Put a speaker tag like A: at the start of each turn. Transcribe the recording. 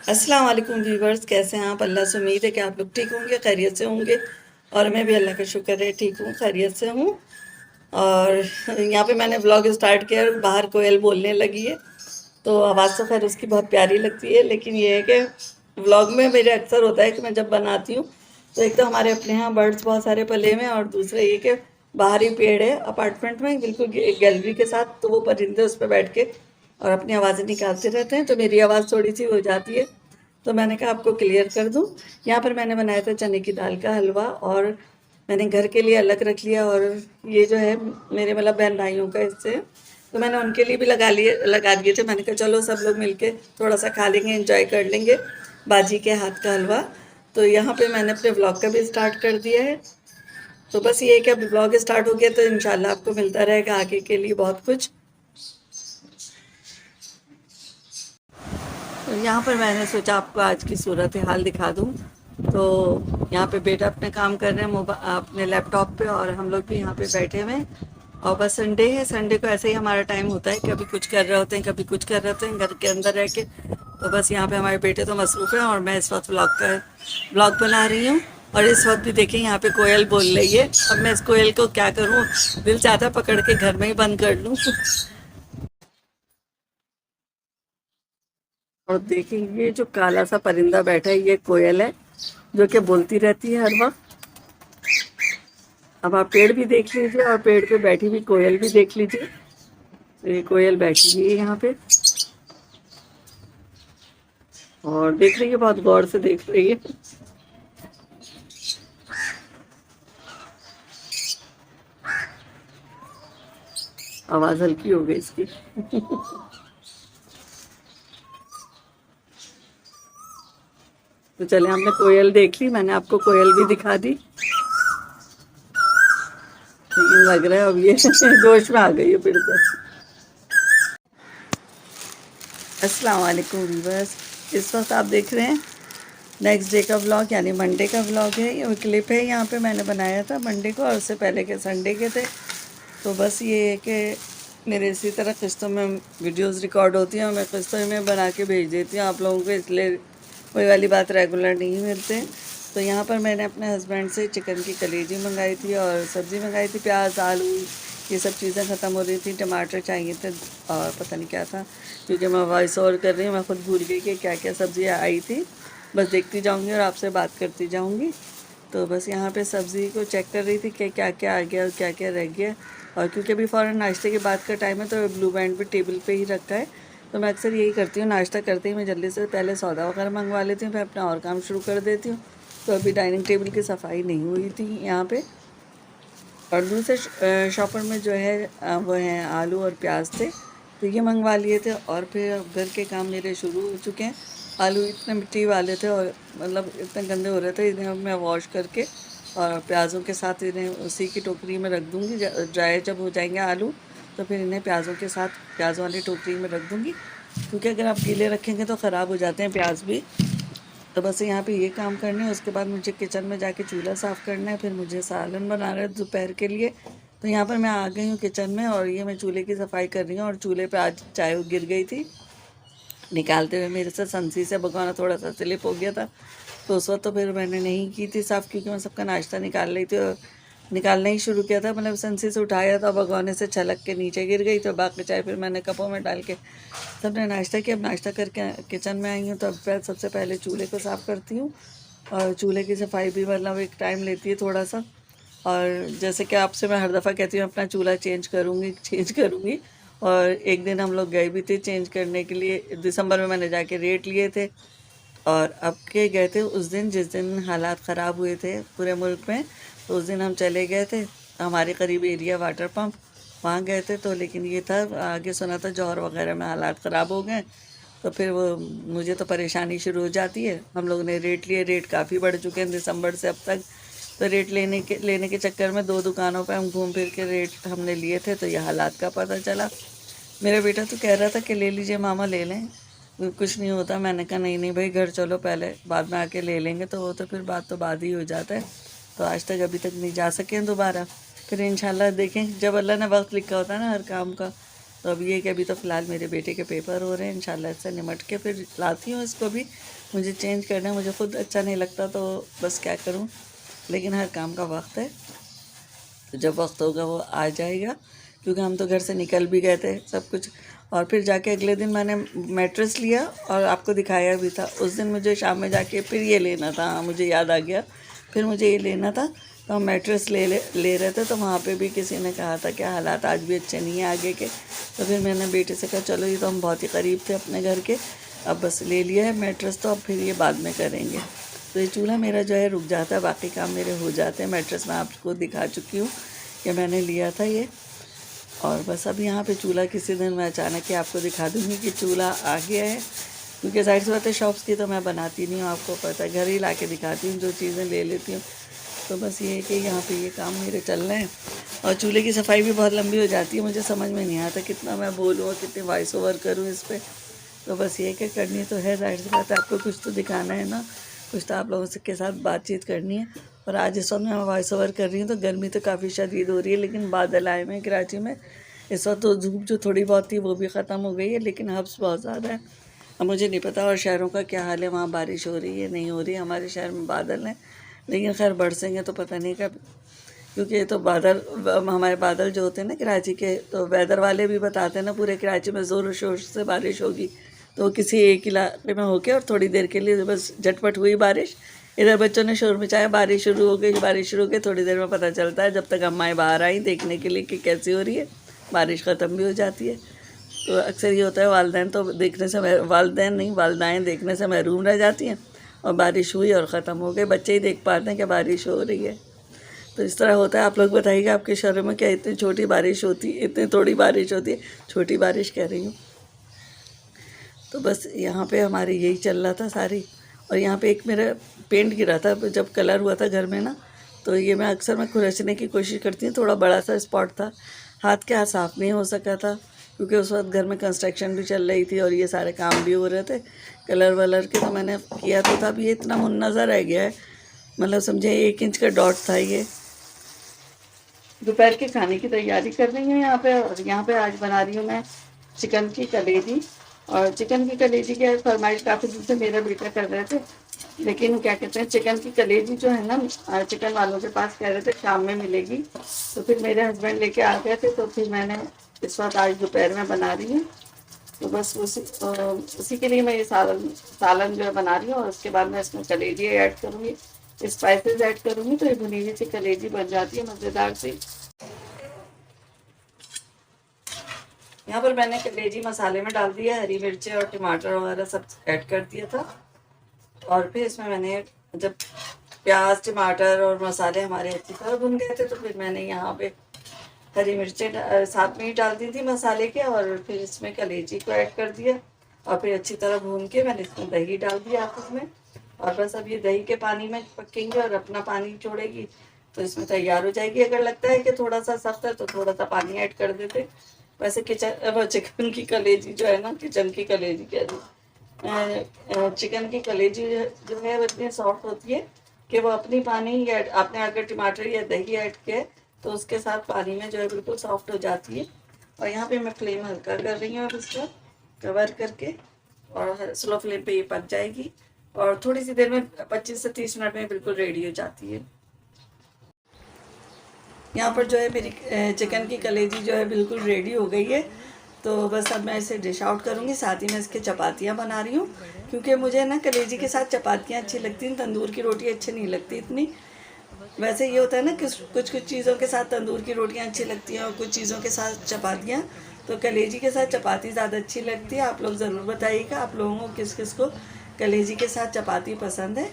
A: अस्सलाम वालेकुम व्यूवर्स, कैसे हैं आप? अल्लाह से उम्मीद है कि आप लोग ठीक होंगे, खैरियत से होंगे। और मैं भी अल्लाह का शुक्र है ठीक हूँ, खैरियत से हूँ। और यहाँ पे मैंने व्लॉग स्टार्ट किया और बाहर कोयल बोलने लगी है। तो आवाज़ तो खैर उसकी बहुत प्यारी लगती है, लेकिन ये है कि व्लॉग में मेरे अक्सर होता है कि मैं जब बनाती हूँ तो एक तो हमारे अपने यहाँ बर्ड्स बहुत सारे पले हुए हैं, और दूसरा ये कि बाहर ही पेड़ है अपार्टमेंट में, बिल्कुल गैलरी के साथ, तो वो परिंदे उस पर बैठ के और अपनी आवाज़ें निकालते रहते हैं, तो मेरी आवाज़ थोड़ी सी हो जाती है। तो मैंने कहा आपको क्लियर कर दूं। यहाँ पर मैंने बनाया था चने की दाल का हलवा, और मैंने घर के लिए अलग रख लिया, और ये जो है मेरे मतलब बहन भाइयों का हिस्से है, तो मैंने उनके लिए भी लगा दिए थे। मैंने कहा चलो सब लोग मिलके थोड़ा सा खा लेंगे, एंजॉय कर लेंगे बाजी के हाथ का हलवा। तो यहाँ पे मैंने अपने ब्लॉग का भी स्टार्ट कर दिया है। तो बस ये है कि अब ब्लॉग स्टार्ट हो गया तो इंशाल्लाह आपको मिलता रहेगा आगे के लिए बहुत कुछ। तो यहाँ पर मैंने सोचा आपको आज की सूरत हाल दिखा दूँ। तो यहाँ पे बेटा अपने काम कर रहे हैं अपने लैपटॉप पे, और हम लोग भी यहाँ पे बैठे हुए हैं। और बस संडे है, संडे को ऐसे ही हमारा टाइम होता है, कभी कुछ कर रहे होते हैं, कभी कुछ कर रहे होते हैं घर के अंदर रह के। तो बस यहाँ पे हमारे बेटे तो मसरूफ़ हैं, और मैं इस वक्त व्लॉग बना रही हूँ। और इस वक्त भी देखें यहाँ पे कोयल बोल रही है। अब मैं इस कोयल को क्या करूँ, दिल चाहता है पकड़ के घर में ही बंद कर लूँ। और देखिए ये जो काला सा परिंदा बैठा है ये कोयल है, जो कि बोलती रहती है हर वक्त। अब आप पेड़ भी देख लीजिए और पेड़ पे बैठी हुई कोयल भी देख लीजिए। तो ये कोयल बैठी हुई है यहाँ पे और देख रही है, बहुत गौर से देख रही है। आवाज हल्की हो गई इसकी। तो चले, हमने कोयल देख ली, मैंने आपको कोयल भी दिखा दी, लेकिन लग रहा है अब ये जोश में आ गई है फिर से। अस्सलाम वालेकुम व्यूअर्स, इस वक्त आप देख रहे हैं नेक्स्ट डे का व्लॉग, यानी मंडे का व्लॉग है। ये क्लिप है यहाँ पे मैंने बनाया था मंडे को, और उससे पहले के संडे के थे। तो बस ये है कि मेरे इसी तरह किस्तों में वीडियोस रिकॉर्ड होती हैं और मैं किस्तों में बना के भेज देती हूँ आप लोगों को, इसलिए कोई वाली बात रेगुलर नहीं मिलते। तो यहाँ पर मैंने अपने हस्बैंड से चिकन की कलेजी मंगाई थी और सब्ज़ी मंगाई थी, प्याज आलू ये सब चीज़ें ख़त्म हो रही थी, टमाटर चाहिए थे और पता नहीं क्या था, क्योंकि मैं वॉइस ओवर कर रही हूँ, मैं खुद भूल गई कि क्या क्या सब्ज़ियाँ आई थी। बस देखती जाऊँगी और आपसे बात करती जाऊँगी। तो बस यहाँ पे सब्ज़ी को चेक कर रही थी कि क्या क्या आ गया और क्या क्या रह गया। और क्योंकि अभी फ़ौरन नाश्ते के बाद का टाइम है, तो ब्लू बैंड भी टेबल पे ही रखा है। तो मैं अक्सर यही करती हूँ, नाश्ता करते ही मैं जल्दी से पहले सौदा वगैरह मंगवा लेती हूँ, फिर अपना और काम शुरू कर देती हूँ। तो अभी डाइनिंग टेबल की सफाई नहीं हुई थी यहाँ पे। और दूसरे शॉपर में जो है वो हैं आलू और प्याज थे, तो ये मंगवा लिए थे। और फिर अब घर के काम मेरे शुरू हो चुके हैं। आलू इतने मिट्टी वाले थे और मतलब इतने गंदे हो रहे थे, इन्हें अब मैं वॉश करके और प्याज़ों के साथ इन्हें उसी की टोकरी में रख दूँगी। ड्राई जब हो जाएंगे आलू तो फिर इन्हें प्याज़ों के साथ प्याज़ वाली टोकरी में रख दूँगी, क्योंकि अगर आप गीले रखेंगे तो ख़राब हो जाते हैं प्याज भी। तो बस यहाँ पे ये काम करने है, उसके बाद मुझे किचन में जाके चूल्हा साफ़ करना है, फिर मुझे सालन बनाना है दोपहर के लिए। तो यहाँ पर मैं आ गई हूँ किचन में, और ये मैं चूल्हे की सफाई कर रही हूँ। और चूल्हे पे आज चाय गिर गई थी, निकालते हुए मेरे से संसी से भगोना थोड़ा सा स्लिप हो गया था। तो उस वक्त तो फिर मैंने नहीं की थी साफ़, क्योंकि मैं सबका नाश्ता निकाल रही थी और निकालना ही शुरू किया था, मतलब संसी से उठाया था, भगोने से छलक के नीचे गिर गई। तो बाकी चाय फिर मैंने कपों में डाल के सबने नाश्ता किया। अब नाश्ता करके किचन में आई हूँ, तो अब सबसे पहले चूल्हे को साफ़ करती हूँ। और चूल्हे की सफाई भी मतलब एक टाइम लेती है थोड़ा सा। और जैसे कि आपसे मैं हर दफ़ा कहती हूँ अपना चूल्हा चेंज करूँगी। और एक दिन हम लोग गए भी थे चेंज करने के लिए, दिसंबर में मैंने जाके रेट लिए थे। और अब के गए थे उस दिन जिस दिन हालात ख़राब हुए थे पूरे मुल्क में, तो उस दिन हम चले गए थे हमारे करीब एरिया वाटर पंप, वहाँ गए थे। तो लेकिन ये था, आगे सुना था जौहर वगैरह में हालात ख़राब हो गए। तो फिर वो मुझे तो परेशानी शुरू हो जाती है। हम लोग ने रेट लिए, रेट काफ़ी बढ़ चुके हैं दिसंबर से अब तक। तो रेट लेने के चक्कर में दो दुकानों पे हम घूम फिर के रेट हमने लिए थे, तो ये हालात का पता चला। मेरा बेटा तो कह रहा था कि ले लीजिए मामा, ले लें, कुछ नहीं होता। मैंने कहा नहीं नहीं भाई, घर चलो पहले, बाद में आके ले लेंगे। तो वो तो फिर बात तो बाद ही हो जाता है। तो आज तक अभी तक नहीं जा सके हैं दोबारा, फिर इंशाल्लाह देखें, जब अल्लाह ने वक्त लिखा होता है ना हर काम का, तो अब ये कि अभी तो फ़िलहाल मेरे बेटे के पेपर हो रहे हैं, इंशाल्लाह इससे निमट के फिर लाती हूँ इसको भी। मुझे चेंज करना है, मुझे खुद अच्छा नहीं लगता तो बस क्या करूँ, लेकिन हर काम का वक्त है, तो जब वक्त होगा वो आ जाएगा। क्योंकि हम तो घर से निकल भी गए थे सब कुछ, और फिर जाके अगले दिन मैंने मैट्रेस लिया और आपको दिखाया भी था। उस दिन मुझे शाम में जाके फिर ये लेना था, हाँ मुझे याद आ गया, फिर मुझे ये लेना था। तो हम मैट्रेस ले रहे थे, तो वहाँ पे भी किसी ने कहा था कि हालात आज भी अच्छे नहीं हैं आगे के। तो फिर मैंने बेटे से कहा चलो ये तो हम बहुत ही करीब थे अपने घर के, अब बस ले लिया है मैट्रेस, तो अब फिर ये बाद में करेंगे। तो ये चूल्हा मेरा जो है रुक जाता है, बाकी काम मेरे हो जाते हैं। मैट्रेस मैं आपको दिखा चुकी हूँ कि मैंने लिया था ये, और बस अब यहाँ पे चूल्हा किसी दिन मैं अचानक ही आपको दिखा दूँगी कि चूल्हा आ गया है। क्योंकि जाहिर सी बात है शॉप्स की तो मैं बनाती नहीं हूँ, आपको पता है, घर ही ला के दिखाती हूँ, जो चीज़ें ले लेती हूँ। तो बस ये है कि यहाँ पे ये काम मेरे चल रहे हैं, और चूल्हे की सफाई भी बहुत लंबी हो जाती है, मुझे समझ में नहीं आता कितना मैं बोलूँ और कितने वॉइस ओवर करूँ इस पर। तो बस ये कि करनी तो है, जाहिर सी बात है, आपको कुछ तो दिखाना है ना, कुछ तो आप लोगों के साथ बातचीत करनी है। और आज इस वक्त मैं वॉइस ओवर कर रही हूँ तो गर्मी तो काफ़ी शदीद हो रही है, लेकिन बादल आए हुए हैं कराची में। इस वक्त तो धूप जो थोड़ी बहुत थी वो भी ख़त्म हो गई है, लेकिन हब्स बहुत ज़्यादा है। अब मुझे नहीं पता और शहरों का क्या हाल है, वहाँ बारिश हो रही है नहीं हो रही है। हमारे शहर में बादल हैं, लेकिन खैर बरसेंगे तो पता नहीं कब, क्योंकि ये तो बादल, हमारे बादल जो होते हैं ना कराची के, तो वेदर वाले भी बताते हैं ना पूरे कराची में ज़ोर शोर से बारिश होगी। तो किसी एक इलाके में होके और थोड़ी देर के लिए बस झटपट हुई बारिश, इधर बच्चों ने शोर मचाया, बारिश शुरू हो गई, बारिश शुरू हो गई, थोड़ी देर में पता चलता है, जब तक अम्माएँ बाहर आई देखने के लिए कि कैसी हो रही है, बारिश ख़त्म भी हो जाती है। तो अक्सर ये होता है वालिदैन तो देखने से, वालिदैन नहीं वालिदाएँ देखने से महरूम रह जाती हैं, और बारिश हुई और ख़त्म हो गई, बच्चे ही देख पाते हैं कि बारिश हो रही है। तो इस तरह होता है। आप लोग बताइएगा आपके शहरों में क्या इतनी छोटी बारिश होती है, इतनी थोड़ी बारिश होती है, छोटी बारिश कह रही हूँ। तो बस यहाँ पे हमारे यही चल रहा था सारी। और यहाँ पे एक मेरा पेंट गिरा था जब कलर हुआ था घर में ना, तो ये मैं अक्सर खुरचने की कोशिश करती हूँ, थोड़ा बड़ा सा स्पॉट था, हाथ के हाथ साफ़ नहीं हो सका था, क्योंकि उस वक्त घर में कंस्ट्रक्शन भी चल रही थी और ये सारे काम भी हो रहे थे कलर वलर के। तो मैंने किया तो था, ये इतना मुन्नज़र रह गया है, मतलब समझे 1 इंच का डॉट था ये। दोपहर के खाने की तैयारी कर रही हूँ यहाँ पे, और यहाँ पे आज बना रही हूँ मैं चिकन की कलेजी। और चिकन की कलेजी की फरमाइश काफ़ी दिन से मेरा बेटा कर रहे थे, लेकिन क्या कहते हैं चिकन की कलेजी जो है ना, चिकन वालों के पास कह रहे थे शाम में मिलेगी, तो फिर मेरे हस्बैंड लेके आ गए थे, तो फिर मैंने इस वक्त आज दोपहर में बना रही हूँ। तो बस उसी के लिए मैं ये सालन जो है बना रही हूँ, और उसके बाद मैं इसमें कलेजी ऐड करूँगी, स्पाइसेस ऐड करूँगी, तो ये भुनी हुई सी कलेजी बन जाती है मज़ेदार सी। यहाँ पर मैंने कलेजी मसाले में डाल दिया, हरी मिर्चें और टमाटर वगैरह सब ऐड कर दिया था। और फिर इसमें मैंने जब प्याज टमाटर और मसाले हमारे अच्छी तरह भुन गए थे, तो फिर मैंने यहाँ पे हरी मिर्चें साथ में ही डाल दी थी मसाले के, और फिर इसमें कलेजी को ऐड कर दिया, और फिर अच्छी तरह भून के मैंने इसमें दही डाल दिया आपस में। और बस अब ये दही के पानी में पकेंगे और अपना पानी छोड़ेगी, तो इसमें तैयार हो जाएगी। अगर लगता है कि थोड़ा सा सख्त है तो थोड़ा सा पानी ऐड कर देते। वैसे चिकन की कलेजी जो है ना, किचन की कलेजी कह दी, चिकन की कलेजी जो है वो इतनी सॉफ्ट होती है कि वो अपनी पानी या आपने अगर टमाटर या दही ऐड किया तो उसके साथ पानी में जो है बिल्कुल सॉफ्ट हो जाती है। और यहाँ पे मैं फ्लेम हल्का कर रही हूँ अब इसको कवर करके, और स्लो फ्लेम पे ये पक जाएगी, और थोड़ी सी देर में 25 से 30 मिनट में बिल्कुल रेडी हो जाती है। यहाँ पर जो है मेरी चिकन की कलेजी जो है बिल्कुल रेडी हो गई है। तो बस अब मैं इसे डिश आउट करूँगी, साथ ही में इसके चपातियाँ बना रही हूँ, क्योंकि मुझे ना कलेजी के साथ चपातियाँ अच्छी लगती हैं, तंदूर की रोटी अच्छी नहीं लगती इतनी। वैसे ये होता है ना कि कुछ चीज़ों के साथ तंदूर की रोटियाँ अच्छी लगती हैं और कुछ चीज़ों के साथ चपातियाँ, तो कलेजी के साथ चपाती ज़्यादा अच्छी लगती है। आप लोग ज़रूर बताइएगा आप लोगों को किस किस को कलेजी के साथ चपाती पसंद है।